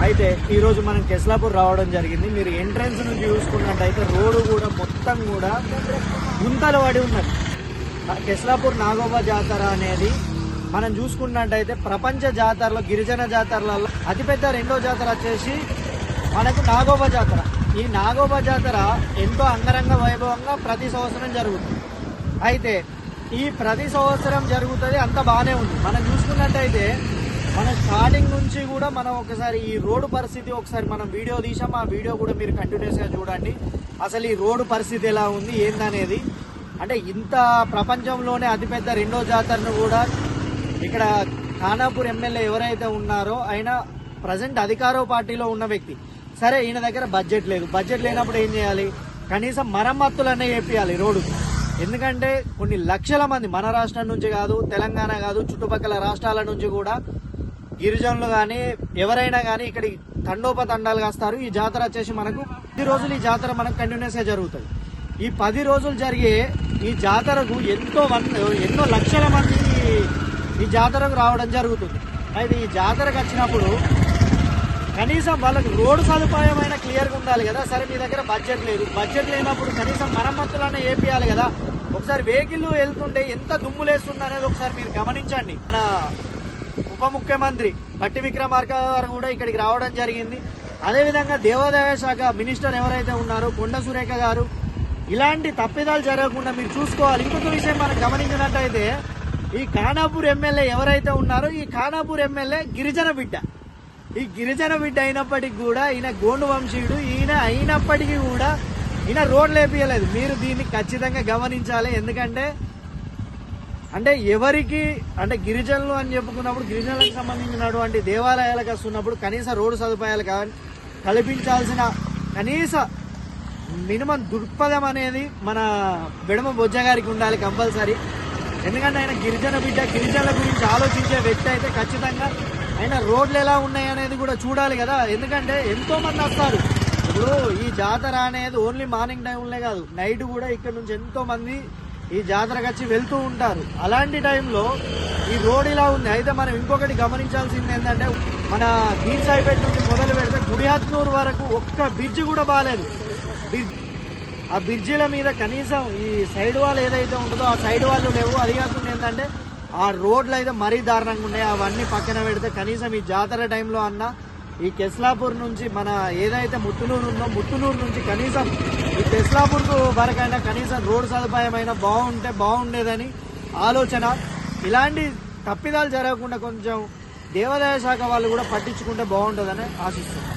అయితే ఈరోజు మనం కెస్లాపూర్ రావడం జరిగింది. మీరు ఎంట్రన్స్ నుంచి చూసుకున్నట్టయితే రోడ్డు కూడా మొత్తం కూడా గుంతలు పడి ఉన్నది. కెస్లాపూర్ నాగోబా జాతర అనేది మనం చూసుకున్నట్టయితే ప్రపంచ జాతరలో, గిరిజన జాతరలలో అతిపెద్ద రెండో జాతర వచ్చేసి మనకు నాగోబా జాతర. ఈ నాగోబా జాతర ఎంతో అంగరంగ వైభవంగా ప్రతి సంవత్సరం జరుగుతుంది. అయితే ఈ ప్రతి సంవత్సరం జరుగుతుంది, అంత బాగానే ఉంది. మనం చూసుకున్నట్టయితే మన స్టార్టింగ్ నుంచి కూడా మనం ఒకసారి ఈ రోడ్డు పరిస్థితి ఒకసారి మనం వీడియో తీసాం. ఆ వీడియో కూడా మీరు కంటిన్యూస్గా చూడండి. అసలు ఈ రోడ్డు పరిస్థితి ఎలా ఉంది ఏందనేది. అంటే ఇంత ప్రపంచంలోనే అతిపెద్ద రెండో జాతరను కూడా ఇక్కడ ఖానాపూర్ ఎమ్మెల్యే ఎవరైతే ఉన్నారో ఆయన ప్రజెంట్ అధికార పార్టీలో ఉన్న వ్యక్తి. సరే, ఈయన దగ్గర బడ్జెట్ లేదు. బడ్జెట్ లేనప్పుడు ఏం చేయాలి? కనీసం మరమ్మతులనే చేపియాలి రోడ్డు. ఎందుకంటే కొన్ని లక్షల మంది మన రాష్ట్రం నుంచి కాదు, తెలంగాణ కాదు, చుట్టుపక్కల రాష్ట్రాల నుంచి కూడా గిరిజనులు కానీ ఎవరైనా కానీ ఇక్కడికి తండోపతండాలుగా వస్తారు. ఈ జాతర వచ్చేసి మనకు 10 రోజులు ఈ జాతర మనకు కంటిన్యూస్గా జరుగుతుంది. ఈ 10 రోజులు జరిగే ఈ జాతరకు ఎన్నో లక్షల మంది ఈ జాతరకు రావడం జరుగుతుంది. అయితే ఈ జాతరకు వచ్చినప్పుడు కనీసం వాళ్ళకు రోడ్డు సదుపాయం అయినా క్లియర్గా ఉండాలి కదా. సరే, మీ దగ్గర బడ్జెట్ లేదు. బడ్జెట్ లేనప్పుడు కనీసం మరమ్మతులనే వేపియాలి కదా. ఒకసారి వెహికల్ వెళ్తుంటే ఎంత దుమ్ములేస్తుంది అనేది ఒకసారి మీరు గమనించండి. మన ఉప ముఖ్యమంత్రి బట్టి విక్రమార్క గారు కూడా ఇక్కడికి రావడం జరిగింది. అదేవిధంగా దేవాదాయ శాఖ మినిస్టర్ ఎవరైతే ఉన్నారో కొండ సురేఖ గారు, ఇలాంటి తప్పిదాలు జరగకుండా మీరు చూసుకోవాలి. ఇంకొక విషయం మనం గమనించినట్టయితే ఈ ఖానాపూర్ ఎమ్మెల్యే ఎవరైతే ఉన్నారో ఈ ఖానాపూర్ ఎమ్మెల్యే గిరిజన బిడ్డ. ఈ గిరిజన బిడ్డ అయినప్పటికీ కూడా ఈయన గోండు వంశీయుడు. ఈయన అయినప్పటికీ కూడా ఈయన రోడ్లు వేపియలేదు. మీరు దీన్ని ఖచ్చితంగా గమనించాలి. ఎందుకంటే ఎవరికి గిరిజనులు అని చెప్పుకున్నప్పుడు గిరిజనులకు సంబంధించినటువంటి దేవాలయాలకు వస్తున్నప్పుడు కనీస రోడ్డు సదుపాయాలు కల్పించాల్సిన కనీస మినిమం దృక్పథం అనేది మన బెడమ బొజ్జ గారికి ఉండాలి కంపల్సరీ. ఎందుకంటే ఆయన గిరిజన బిడ్డ, గిరిజనుల గురించి ఆలోచించే వ్యక్తి అయితే ఖచ్చితంగా ఆయన రోడ్లు ఎలా ఉన్నాయి అనేది కూడా చూడాలి కదా. ఎందుకంటే ఎంతో మంది వస్తారు. ఇప్పుడు ఈ జాతర అనేది ఓన్లీ మార్నింగ్ టైంలో కాదు, నైట్ కూడా ఇక్కడ నుంచి ఎంతో మంది ఈ జాతరకు వచ్చి వెళ్తూ ఉంటారు. అలాంటి టైంలో ఈ రోడ్ ఇలా ఉంది. అయితే మనం ఇంకొకటి గమనించాల్సింది ఏంటంటే మన దీన్సాయిపేట నుంచి మొదలు పెడితే గుడిహత్నూరు వరకు ఒక్క బ్రిడ్జ్ కూడా బాగాలేదు. ఆ బ్రిడ్జిల మీద కనీసం ఈ సైడ్ వాల్ ఏదైతే ఉంటుందో ఆ సైడ్ వాళ్ళు లేవు. అది కాకుండా ఏంటంటే ఆ రోడ్లు అయితే మరీ దారుణంగా ఉన్నాయి. అవన్నీ పక్కన పెడితే కనీసం ఈ జాతర టైంలో అన్న ఈ కెస్లాపూర్ నుంచి మన ఏదైతే ముత్తునూరు ఉందో ముత్తునూరు నుంచి కనీసం ఈ కెస్లాపూర్ వరకైనా కనీసం రోడ్డు సదుపాయం అయినా బాగుండేదని ఆలోచన. ఇలాంటి తప్పిదాలు జరగకుండా కొంచెం దేవాదాయ శాఖ వాళ్ళు కూడా పట్టించుకుంటే బాగుంటుందని ఆశిస్తున్నాం.